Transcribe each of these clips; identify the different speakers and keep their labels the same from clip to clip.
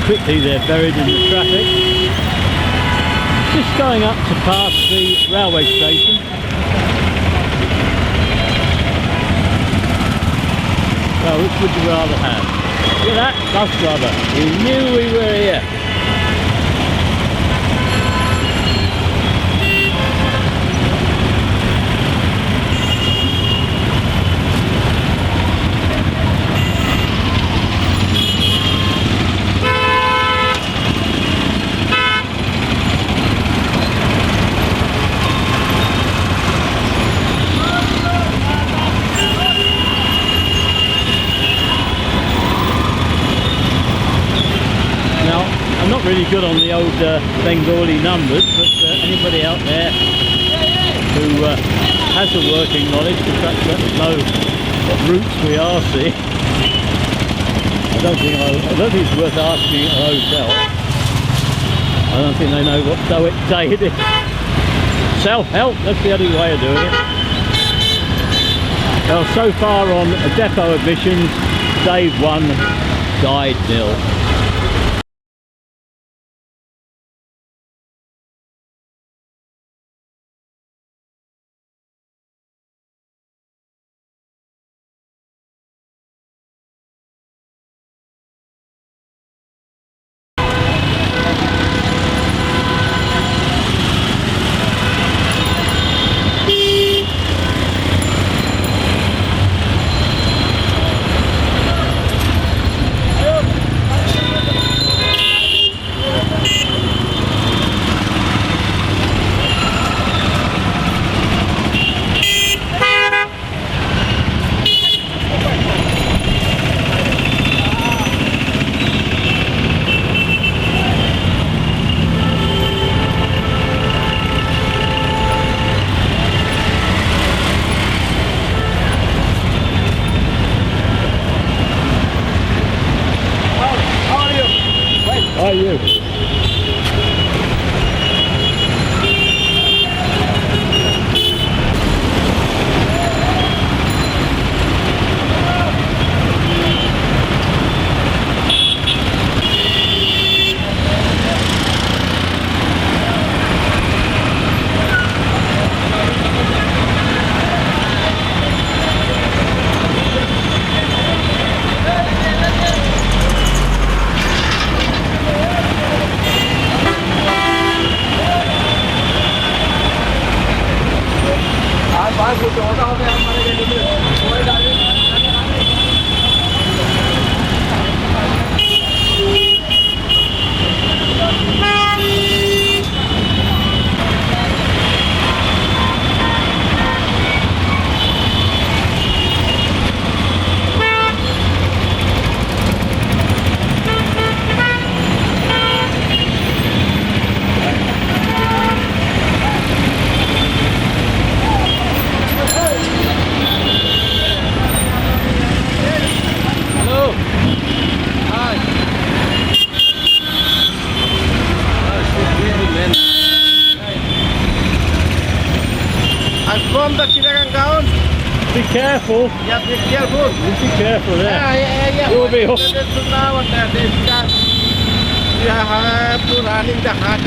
Speaker 1: Quickly they're buried in the traffic. Just going up to pass the railway station. Well, which would you rather have? Look at that bus driver. He knew we were here. I'm not really good on the old Bengali numbers, but anybody out there who has a working knowledge to perhaps let us know what routes we are seeing. I don't think it's worth asking at a hotel. I don't think they know what day it is. Self-help, that's the only way of doing it. Well, so far on depot admissions, Dave 1, Guide 0. How are you?
Speaker 2: From the Chittagong town.
Speaker 1: Be careful.
Speaker 2: Yeah, be careful.
Speaker 1: Be careful there.
Speaker 2: Yeah.
Speaker 1: You'll be off.
Speaker 2: You have to run in the heart.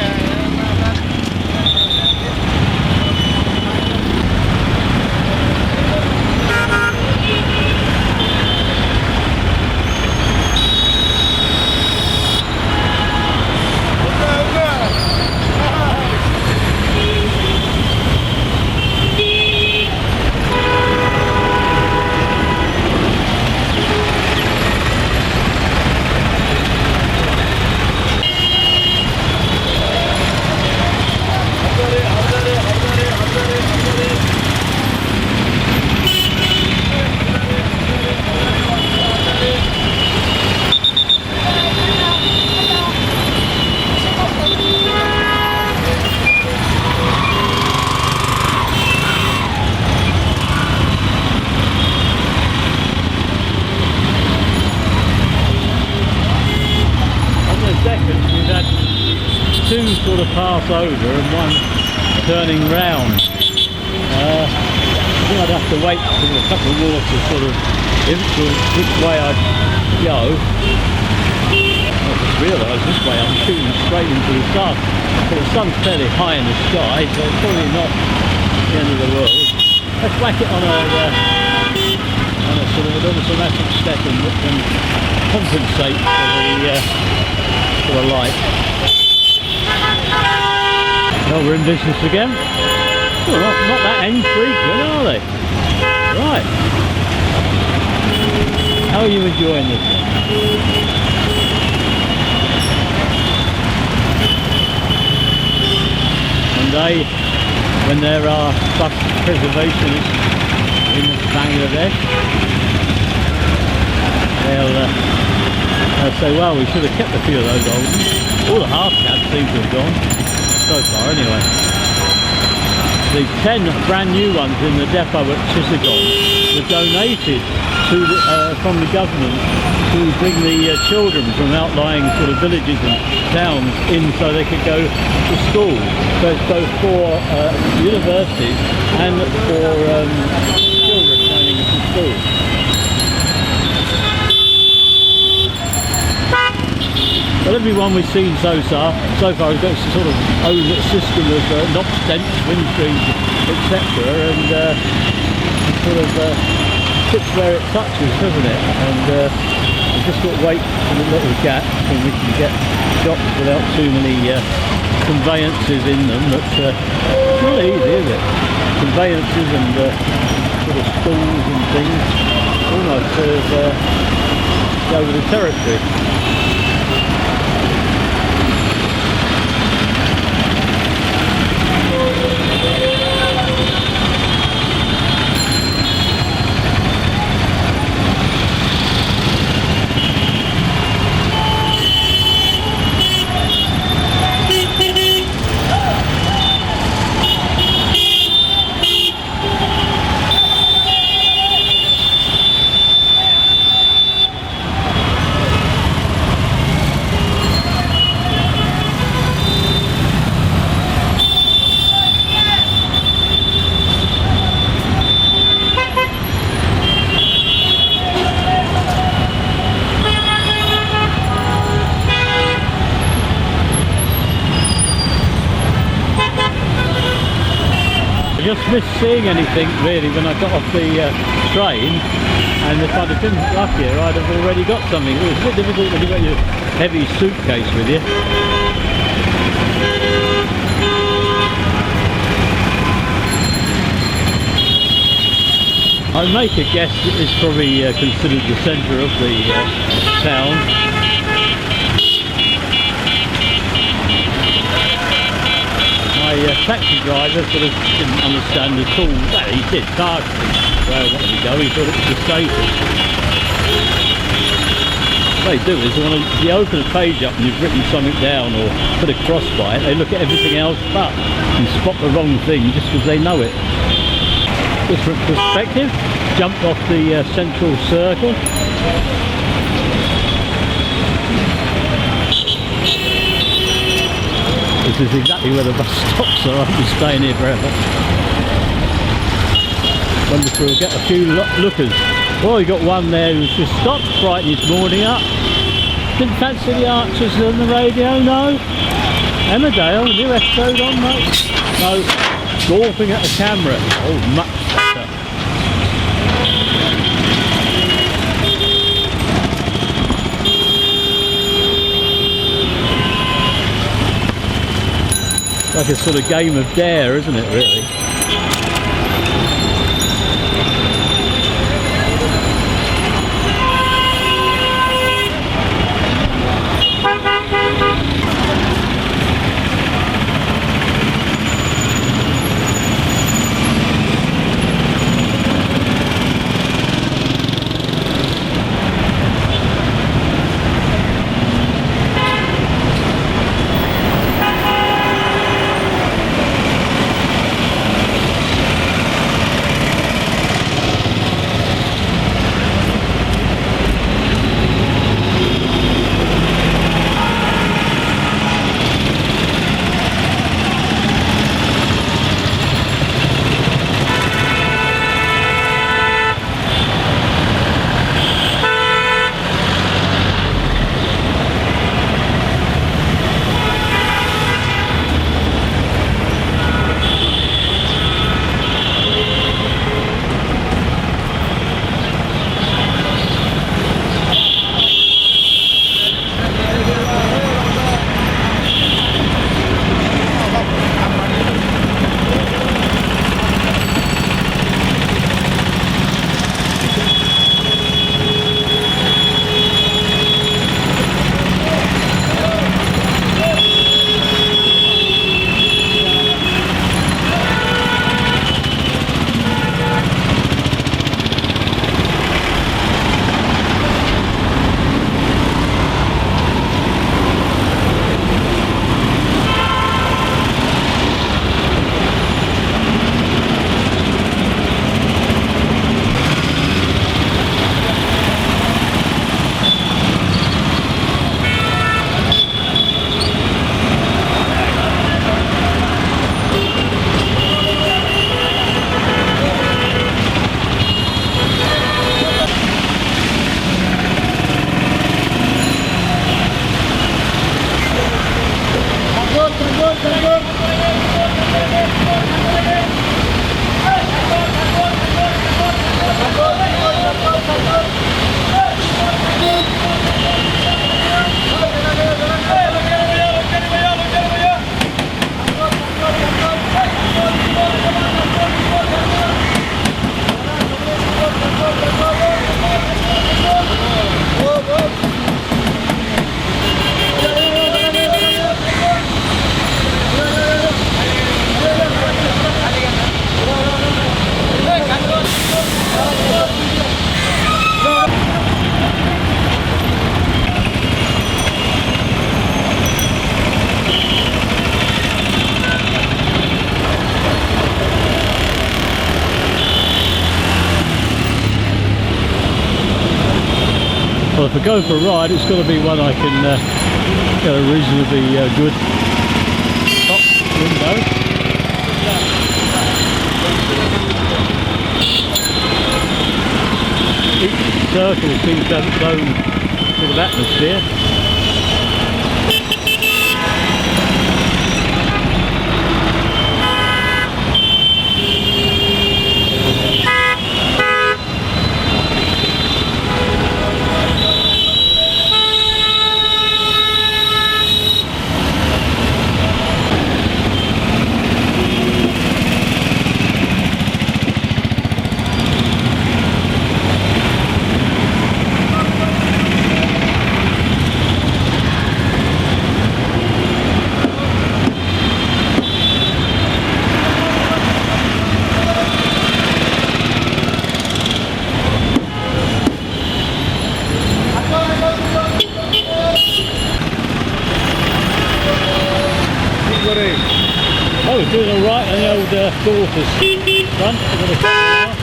Speaker 1: two sort of pass over and one turning round. I think I'd have to wait for a couple more to sort of influence which way I'd go. I just realised this way I'm shooting straight into the sun. But the sun's fairly high in the sky, so it's probably not the end of the world. Let's whack it on a sort of an automatic setting that can compensate for the light. Well, we're in business again. Well, not that infrequent, are they? Right. How are you enjoying this one? One day, when there are bus preservationists in Bangladesh, they'll say, well, we should have kept a few of those old ones. All the half cabs seem to have gone, so far anyway. The 10 brand new ones in the depot at Chittagong were donated to from the government to bring the children from outlying sort of villages and towns in so they could go to school. So it's both for universities and for children training to school. Well, everyone we've seen so far has got a sort of own system of knob stents, windscreens, etc. and sort of sits where it touches, doesn't it? And we've just got to wait for the little gap and we can get shots without too many conveyances in them. But it's not easy, is it? Conveyances and sort of stools and things almost sort of go over the territory. I just missed seeing anything really when I got off the train, and if I'd have been luckier I'd have already got something. It was a bit difficult when you've got your heavy suitcase with you. I make a guess that this is probably considered the centre of the town. My taxi driver sort of didn't understand at all. Well, he did park where I wanted to go. He thought it was the station. What they do is when you open a page up and you've written something down or put a cross by it, they look at everything else but and spot the wrong thing just because they know it. Different perspective. Jumped off the central circle. This is exactly where the bus stops, so I'll be staying here forever. Wonder if we'll get a few lookers. Well, we got one there who's just stopped, brighten his morning up. Didn't fancy the Archers on the radio, no. Emmerdale, new episode on, mate. No, golfing at the camera. Oh, much better. Like a sort of game of dare, isn't it, really? I go for a ride, it's got to be one I can get a reasonably good top window. Each circle seems to have its own sort of atmosphere. Oh, we're doing all right on the old daughter's front. We've got a couple now.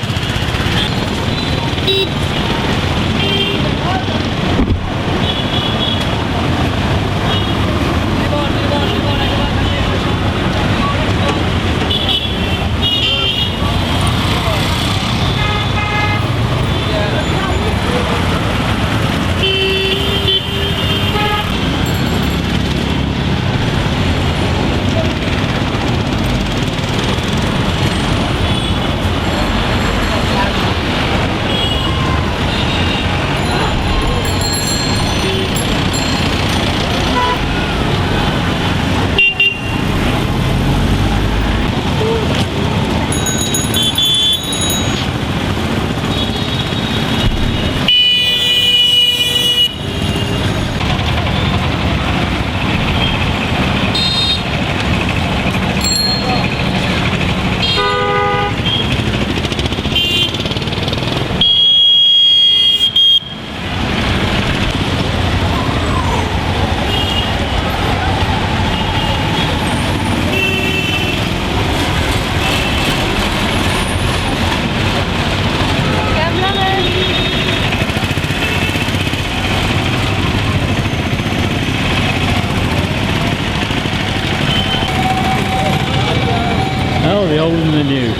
Speaker 1: Oh, the old and the new.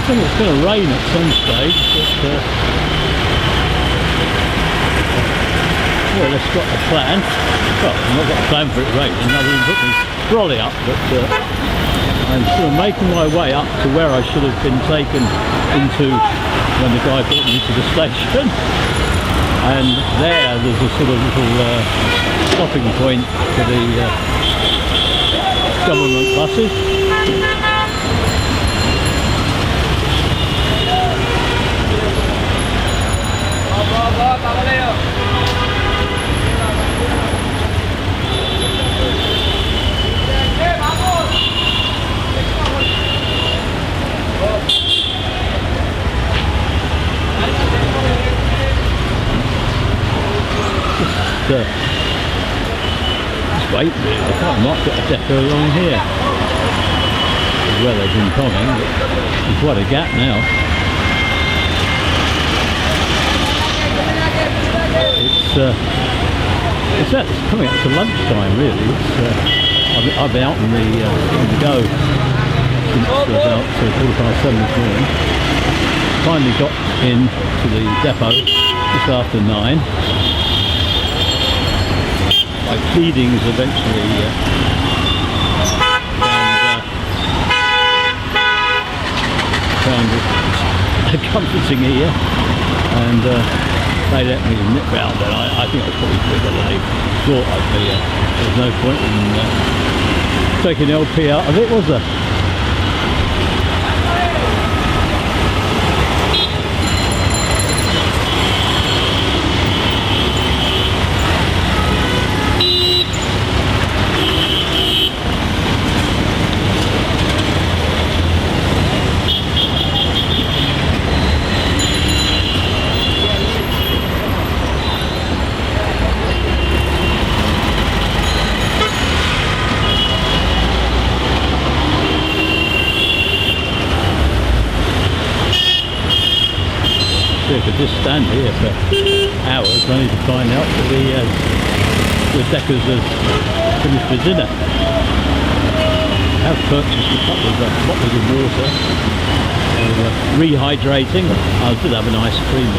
Speaker 1: think it's going to rain at some stage, but well, let's got a plan. Well, I've not got a plan for it raining, other than put my trolley up, but I'm sort of making my way up to where I should have been taken into when the guy brought me to the station. And there's a sort of little stopping point for the government buses. Just wait really, I thought I might get a depot along here as well as in Conning, but there's quite a gap now. It's coming up to lunchtime really. I've been out on the go since about 7:15 this morning. Finally got in to the depot just after 9. My feedings eventually found it comforting here, and they let me nip round, and I think I was probably quicker than they thought I'd be. There's no point in taking LP out of it, was there? I could just stand here for hours only to find out that the deckers have finished for dinner. I have purchased a couple of bottles of water for rehydrating. I did have an ice cream.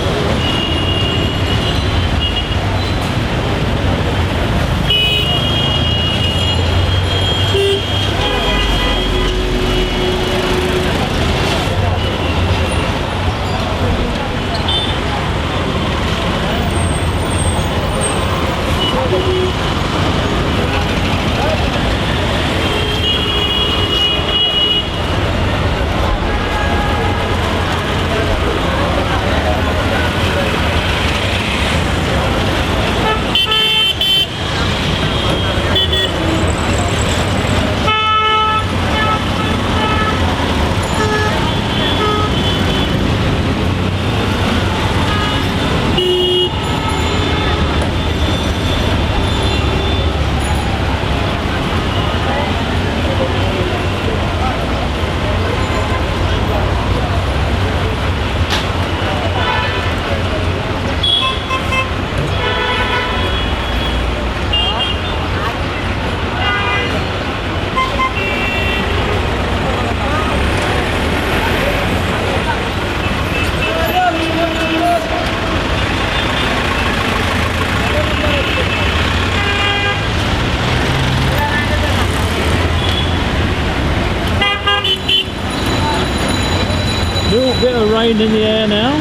Speaker 1: Bit of rain in the air now,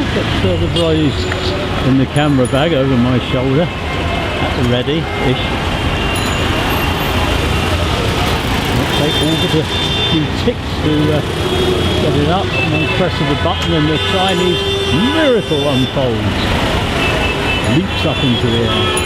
Speaker 1: got the breeze in the camera bag over my shoulder at the ready-ish. It'll take all but a few ticks to get it up, and then press of the button and the Chinese miracle unfolds, leaps up into the air.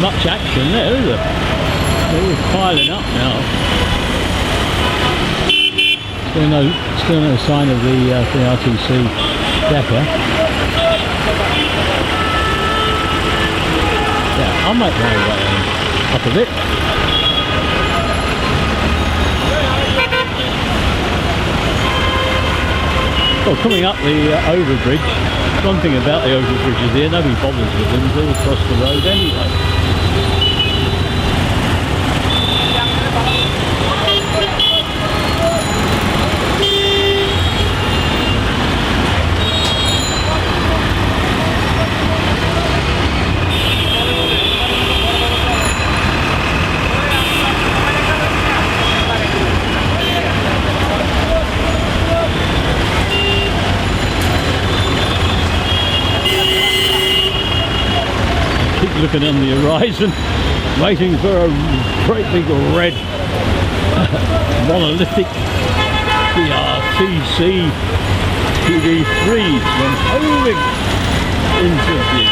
Speaker 1: Much action there, is there? It was piling up now. Still no sign of the RTC decker. Yeah, I'll make my way up a bit. Well, coming up the overbridge, one thing about the overbridges here, nobody bothers with them, they're all across the road anyway. Looking on the horizon, waiting for a great big red monolithic RTC TV3 from homing into view.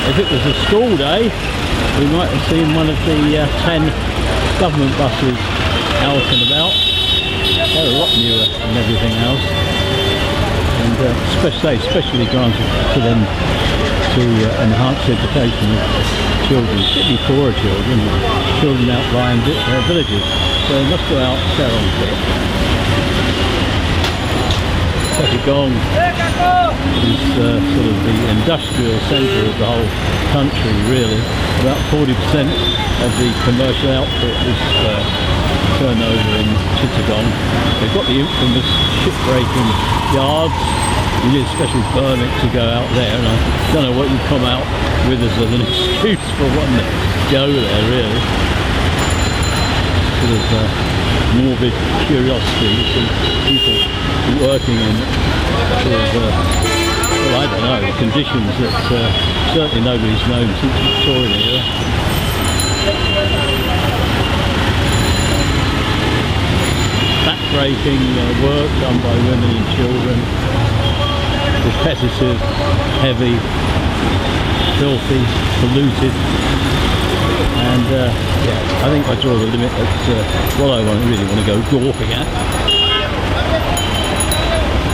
Speaker 1: If it was a school day, we might have seen one of the 10 government buses out and about. They're a lot newer and everything else, and especially granted to them to enhance the education of children, particularly poorer children outlying villages. So they must go out there on foot. Chittagong is sort of the industrial centre of the whole country, really. About 40% of the commercial output is turned over in Chittagong. They've got the infamous ship-breaking yards. You need a special permit to go out there, and I don't know what you come out with as an excuse for wanting to go there, really. Sort of morbid curiosity to see people working in sort of, well, I don't know, conditions that certainly nobody's known since Victorian era. Back-breaking work done by women and children, repetitive, heavy, filthy, polluted, and yeah, I think I draw the limit at what I really want to go golfing at.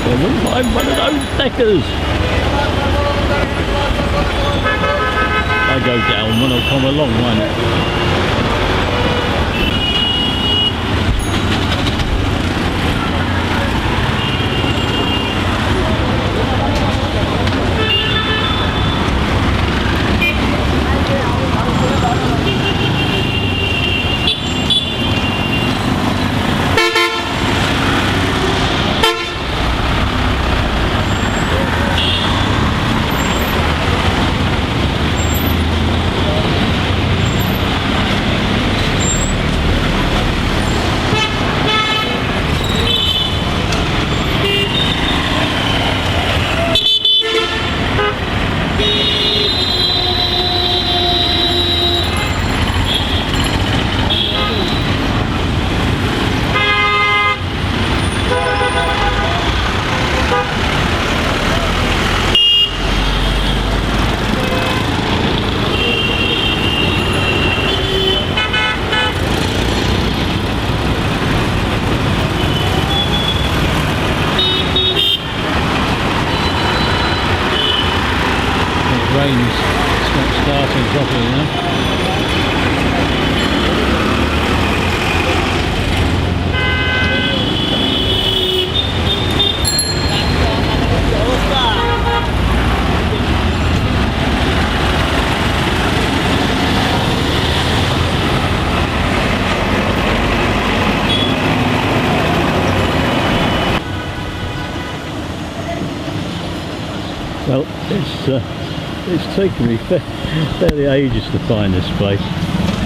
Speaker 1: I wouldn't mind one of those deckers. I go down when I'll come along, won't it? Rain's starting properly now. Well, it's taken me fairly ages to find this place,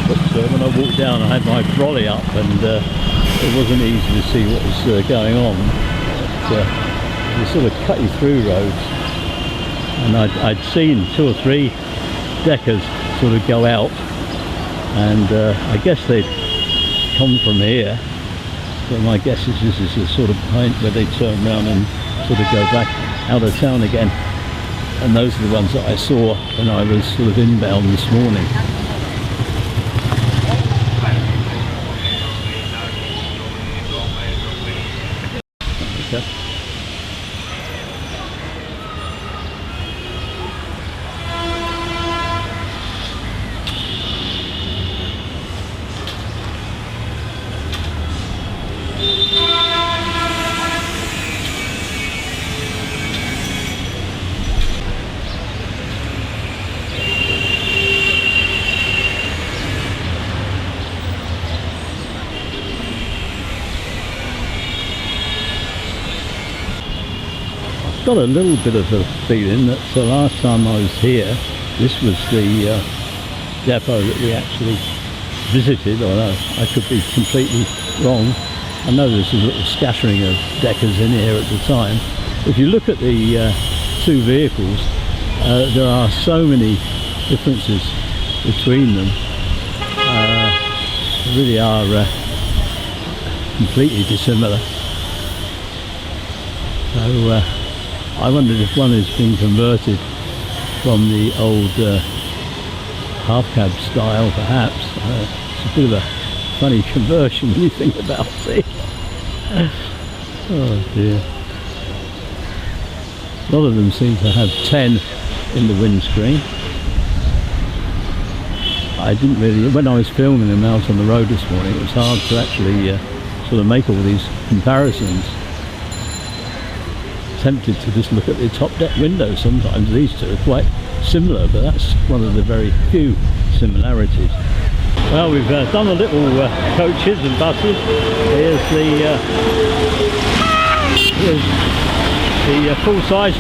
Speaker 1: but when I walked down I had my brolly up and it wasn't easy to see what was going on. They sort of cut you through roads, and I'd seen 2 or 3 deckers sort of go out and I guess they'd come from here. But my guess is this is the sort of point where they turn around and sort of go back out of town again. And those are the ones that I saw when I was sort of inbound this morning. Okay. Got a little bit of a feeling that the last time I was here, this was the depot that we actually visited, although I could be completely wrong. I know there's a little scattering of deckers in here at the time. If you look at the two vehicles, there are so many differences between them. They really are completely dissimilar. So I wondered if one has been converted from the old half cab style, perhaps. It's a bit of a funny conversion when you think about it. Oh dear. A lot of them seem to have 10 in the windscreen. I didn't really, when I was filming them out on the road this morning, it was hard to actually sort of make all these comparisons. Tempted to just look at the top deck windows. Sometimes these two are quite similar, but that's one of the very few similarities. Well, we've done a little coaches and buses. Here's the full-size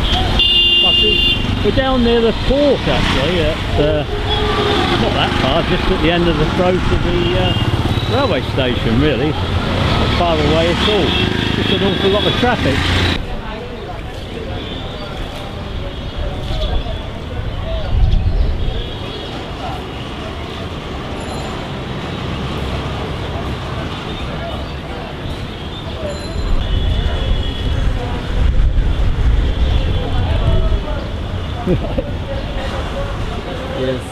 Speaker 1: buses. We're down near the port actually, at not that far, just at the end of the throat of the railway station really. Not far away at all. Just an awful lot of traffic. Yes.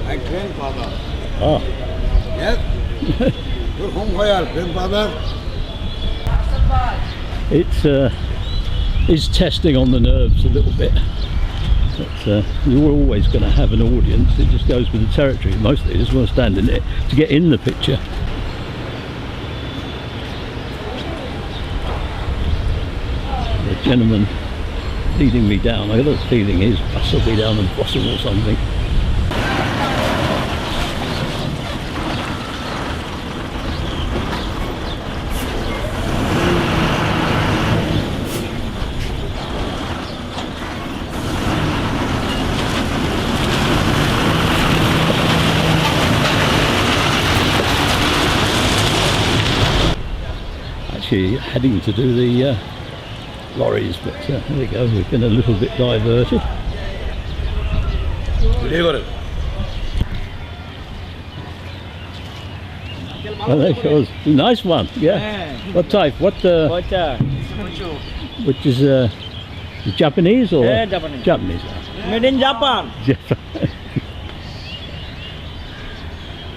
Speaker 2: My grandfather.
Speaker 1: Oh.
Speaker 2: Yes. Your home where, grandfather?
Speaker 1: It's testing on the nerves a little bit. But you're always going to have an audience. It just goes with the territory. Mostly they just want to stand in it to get in the picture. The gentleman leading me down, I got a feeling his bus will be down the bottom or something. Heading to do the lorries, but there we go, we've been a little bit diverted. Well, there goes. Nice one, yeah. What type? What which is Japanese or?
Speaker 3: Yeah, Japanese.
Speaker 1: Japanese.
Speaker 3: Made in Japan.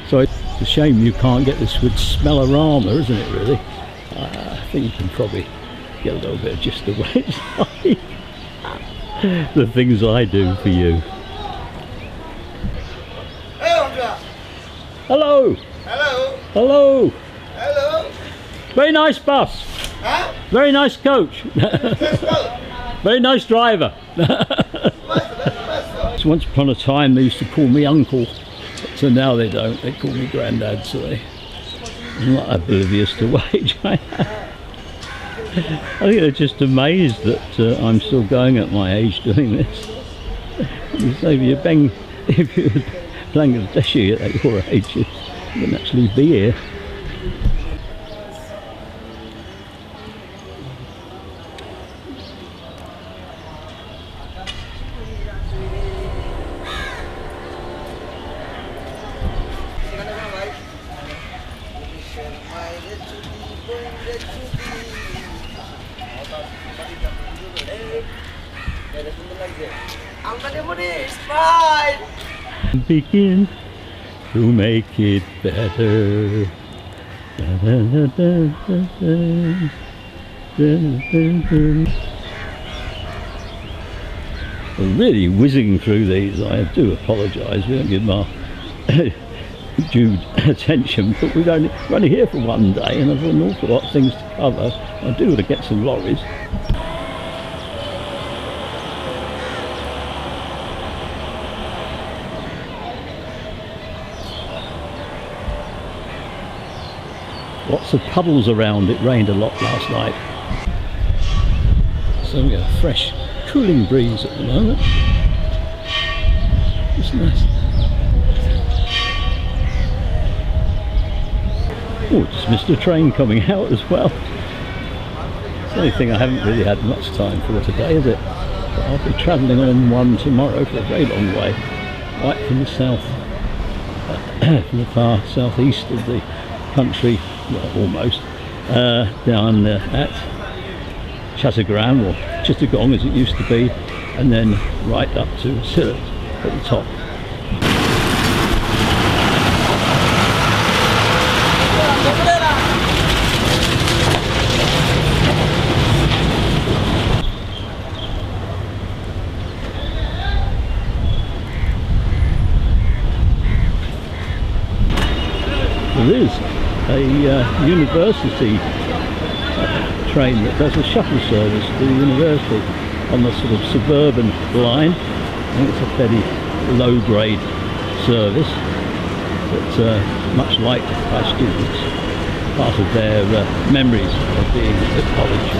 Speaker 1: So it's a shame you can't get this with smell-o-rama, isn't it really? I think you can probably get a little bit of just the way it's like. The things I do for you. Hello!
Speaker 2: Hello!
Speaker 1: Hello!
Speaker 2: Hello!
Speaker 1: Very nice bus.
Speaker 2: Huh?
Speaker 1: Very nice coach. Very nice driver. So once upon a time they used to call me uncle, so now they don't. They call me granddad, so I'm not oblivious to age. I think they're just amazed that I'm still going at my age doing this. So if you're Bangladeshi at your age, you wouldn't actually be here. Begin to make it better. We're really whizzing through these. I do apologise. We don't give my due attention, but we're only here for one day, and there's an awful lot of things to cover. I do want to get some lorries. Lots of puddles around. It rained a lot last night, so we get a fresh cooling breeze at the moment. It's nice. Oh, just missed a train coming out as well. It's the only thing I haven't really had much time for today, is it? But I'll be travelling on one tomorrow for a very long way, right from the south, from the far southeast of the country, well, almost, down at Chittagong, or Chittagong as it used to be, and then right up to Sylhet at the top. There is a university train that does a shuttle service to the university on the sort of suburban line. I think it's a fairly low grade service, but much liked by students, part of their memories of being at college.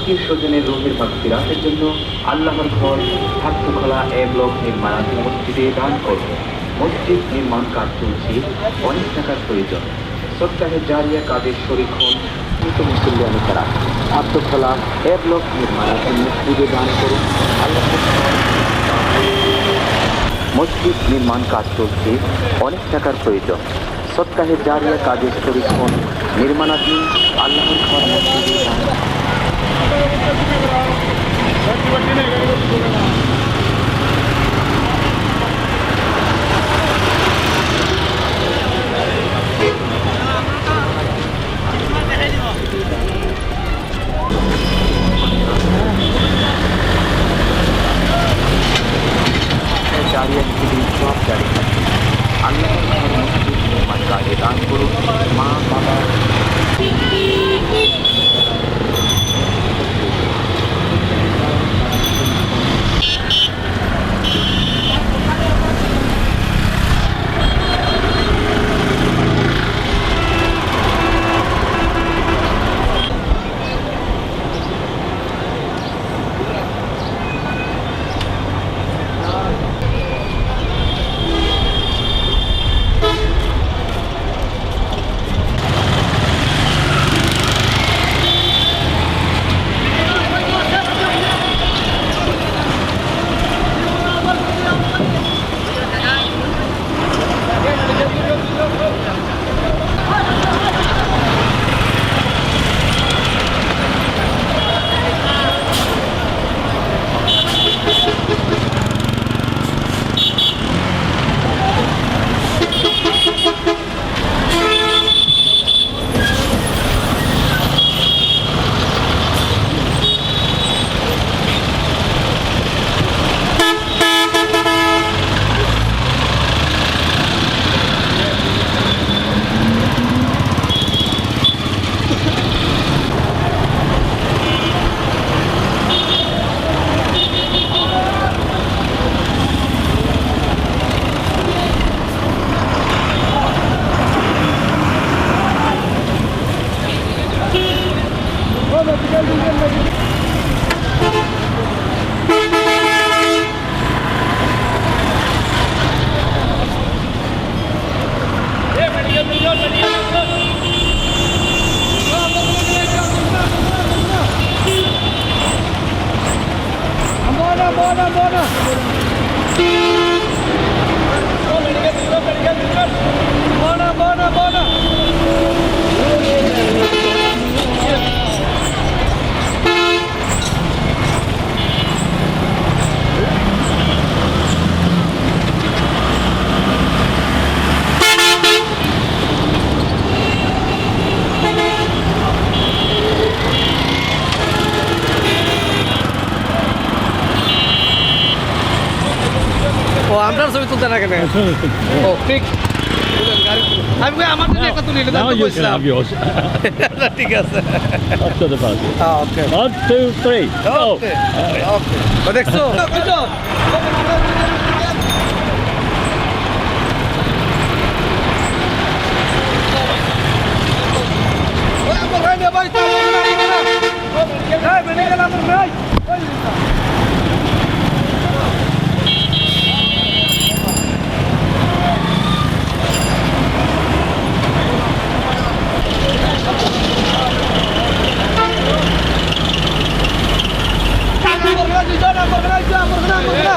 Speaker 3: আত্মীয় স্বজনের রোগের মাগফিরাতের জন্য আল্লাহর ঘর ছাত্রখোলা এ block নির্মাণাধীন মসজিদে দান করুন। মসজিদ নির্মাণ কাজ চলছে, অনেক টাকার প্রয়োজন। সপ্তাহে জারিয়া কাজের শরীক হন কিন্তু মুসল্লিয়ানি তারা। ছাত্রখোলা এ ব্লক নির্মাণাধীন মসজিদে দান করুন। আল্লাহর ঘর মসজিদ নির্মাণ কাজ চলছে, অনেক টাকার প্রয়োজন। সপ্তাহে জারিয়া কাজের শরীক হন নির্মাণাধীন আল্লাহর ঘর মসজিদে দান। জারিয়া স্থিতি সব জারি থাকে। আল্লাহর ঘর মসজিদ নির্মাণ কাজে দান করুন। মা বাবা
Speaker 4: আপনার ছবি তুলতে না কেন? ও ঠিক, আমি আমার জন্য একটা তুলে
Speaker 1: Now you can have yours.
Speaker 4: ঠিক আছে।
Speaker 1: Up to the party.
Speaker 4: Okay
Speaker 1: 1, 2, 3, go!
Speaker 4: ওকে ওকে দেখছো Por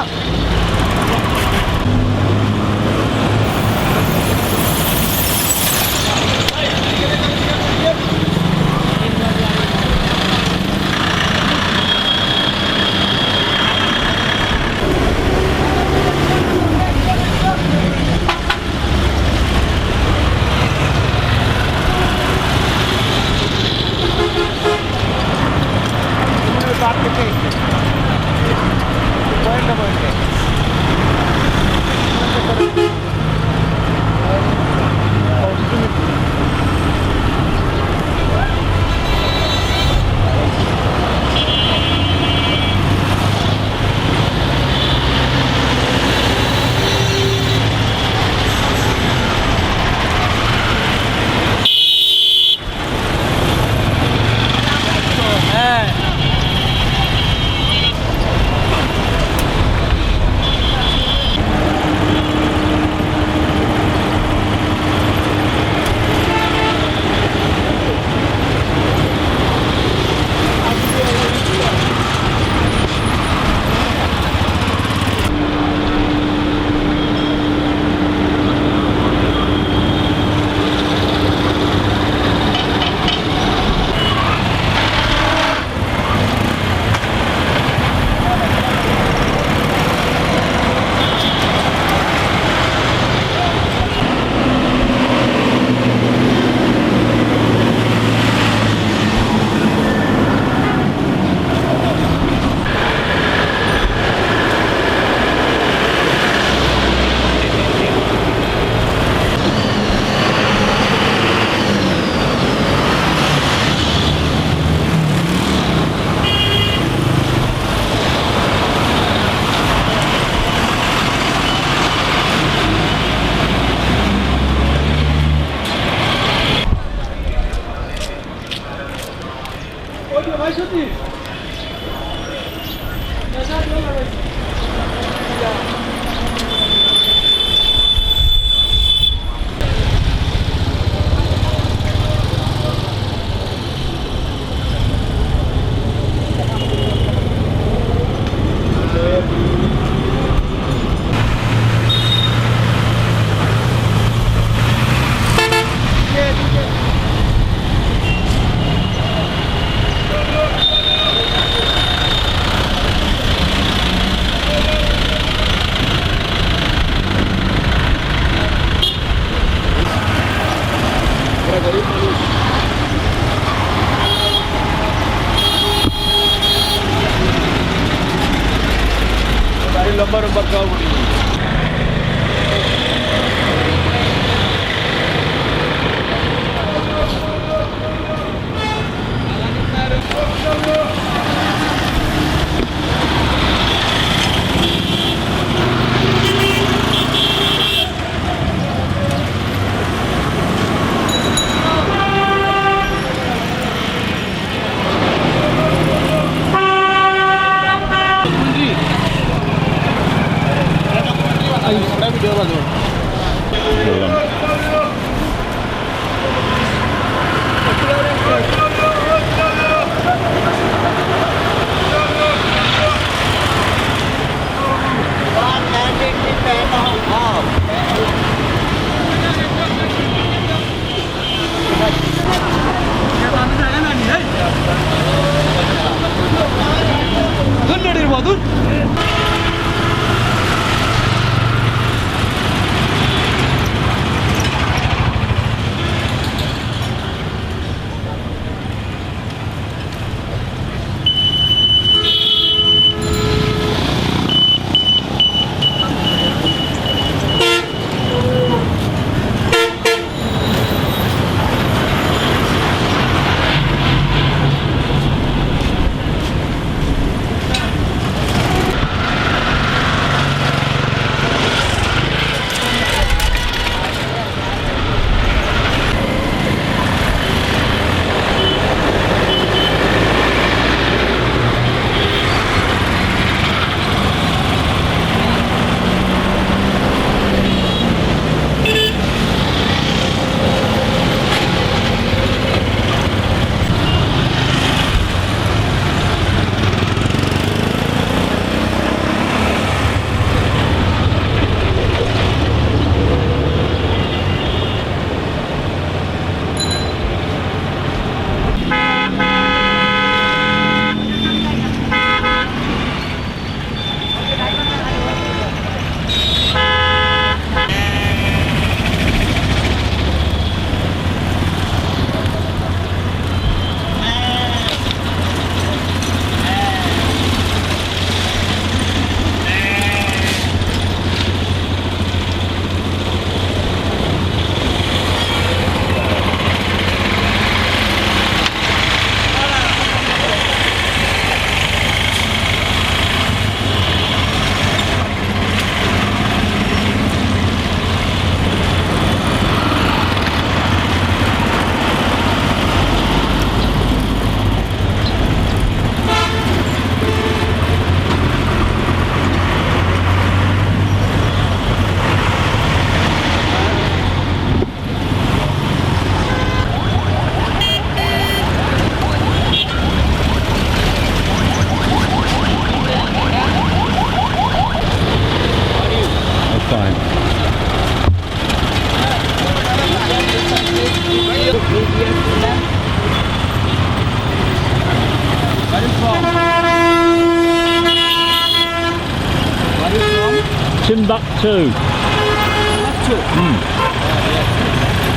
Speaker 1: Timbuktu.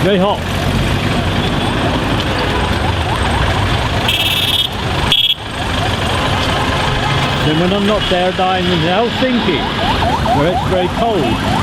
Speaker 1: Very hot. Then when I'm not there dining in Helsinki, where it's very cold.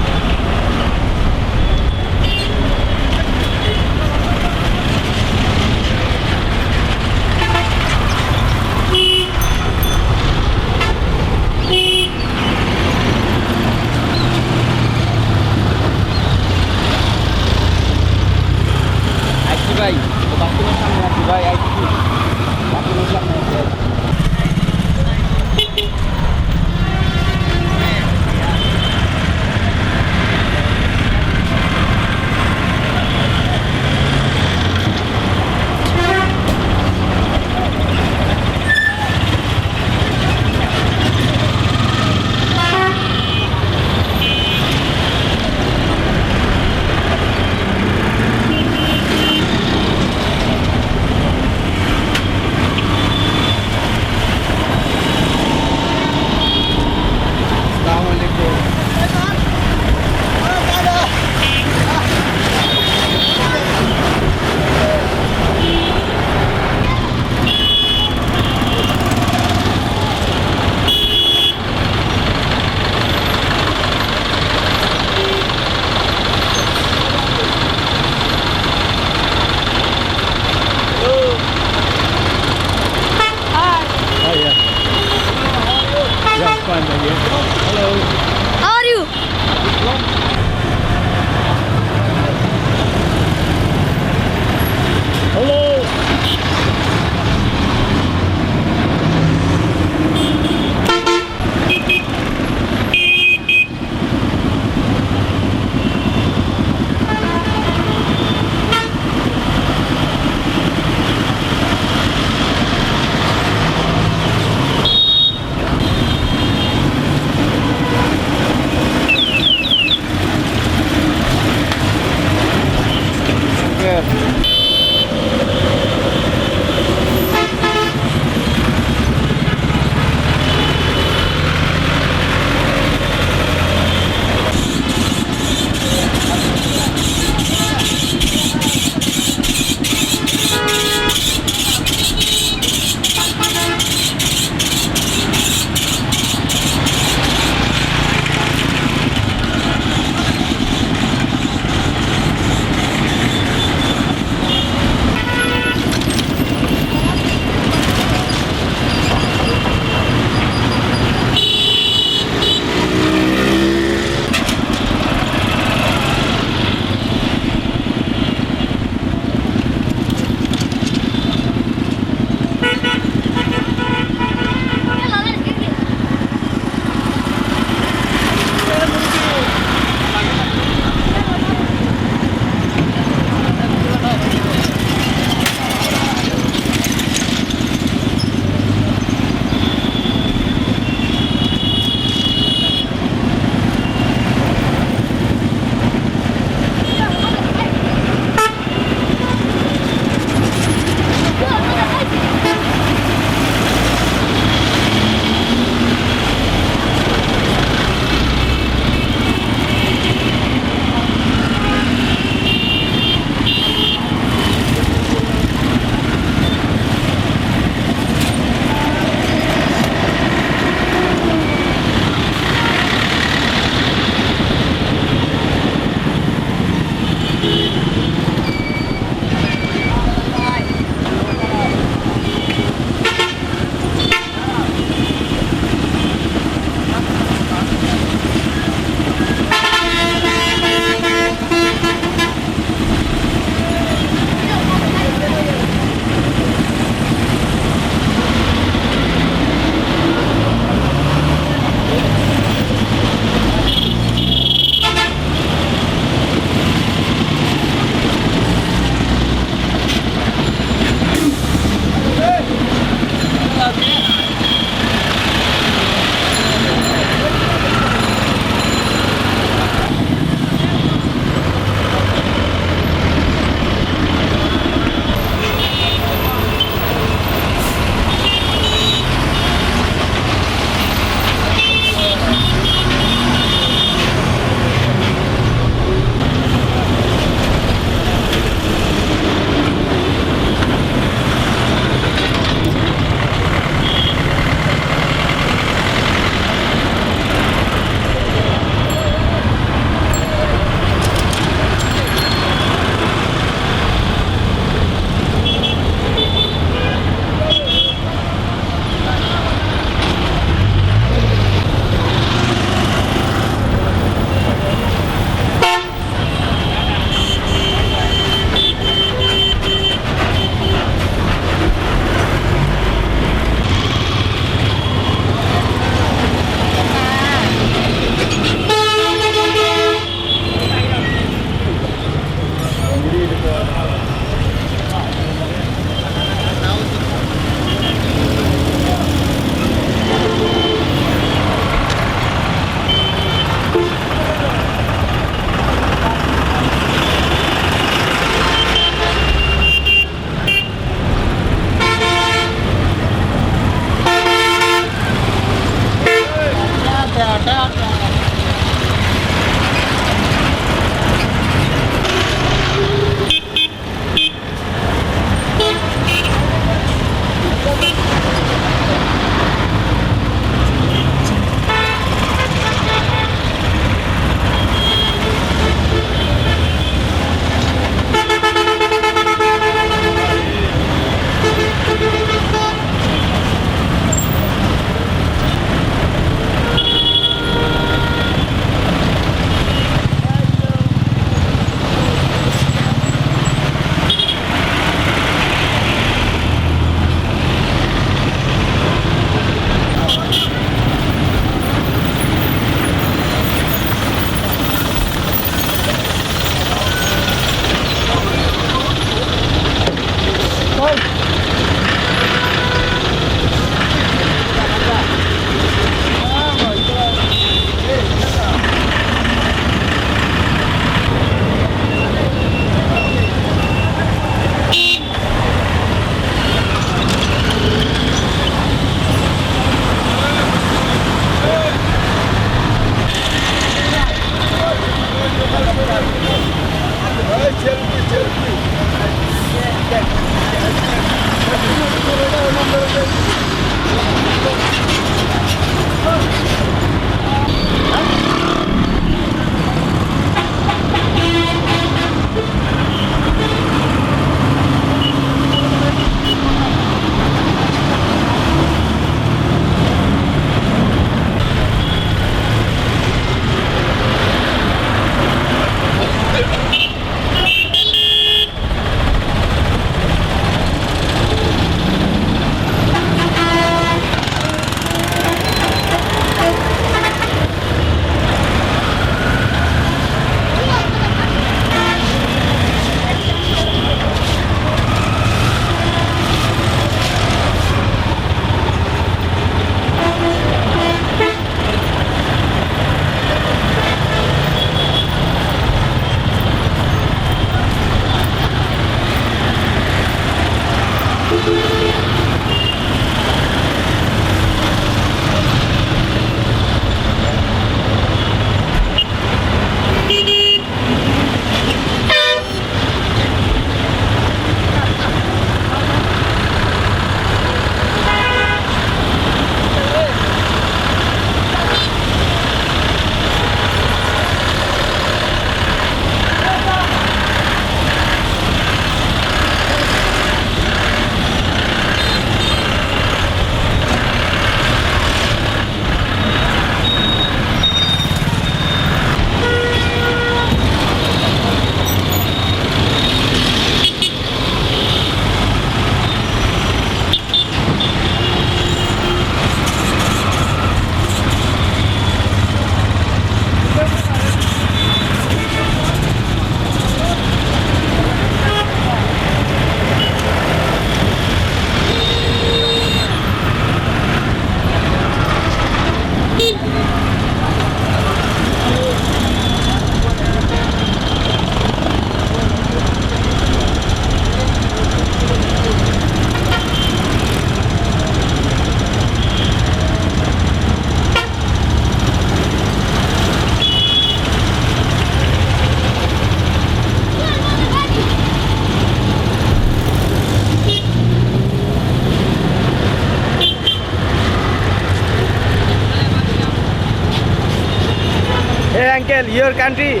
Speaker 4: Uncle, your country.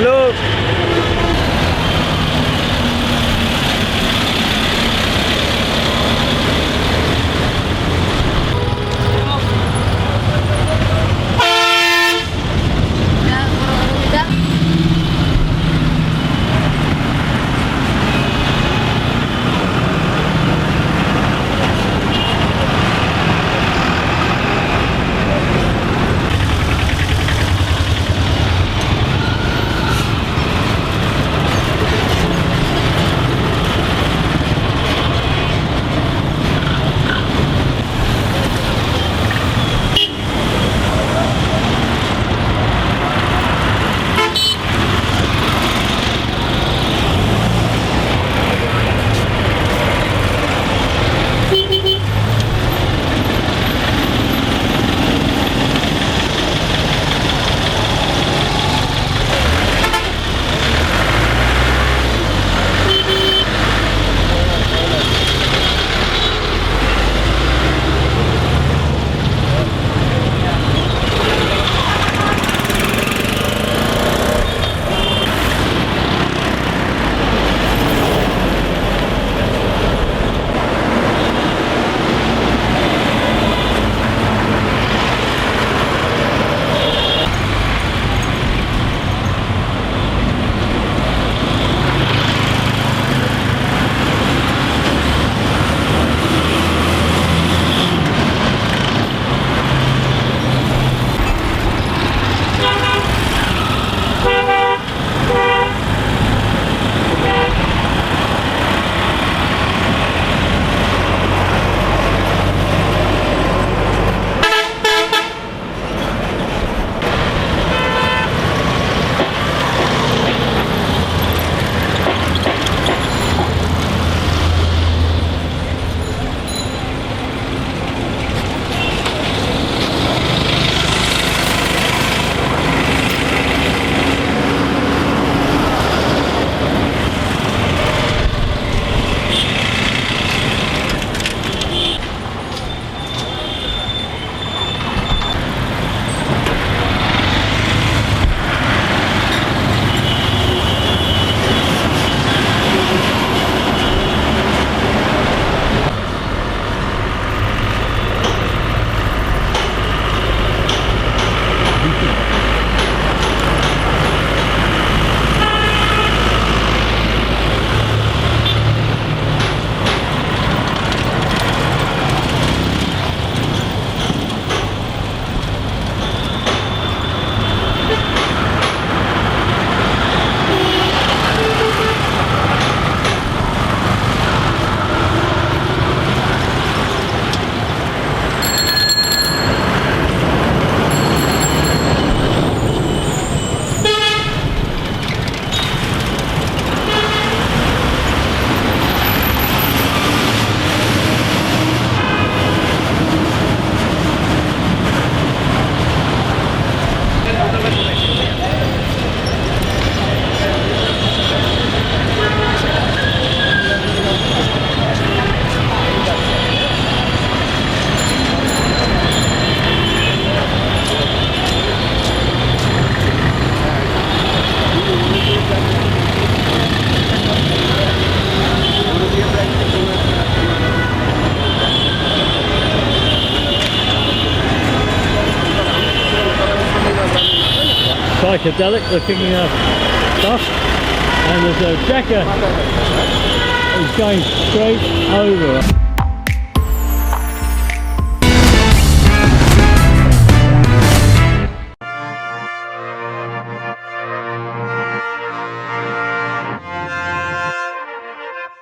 Speaker 4: Look.
Speaker 1: psychedelic looking stuff, and there's a decker who's going straight over.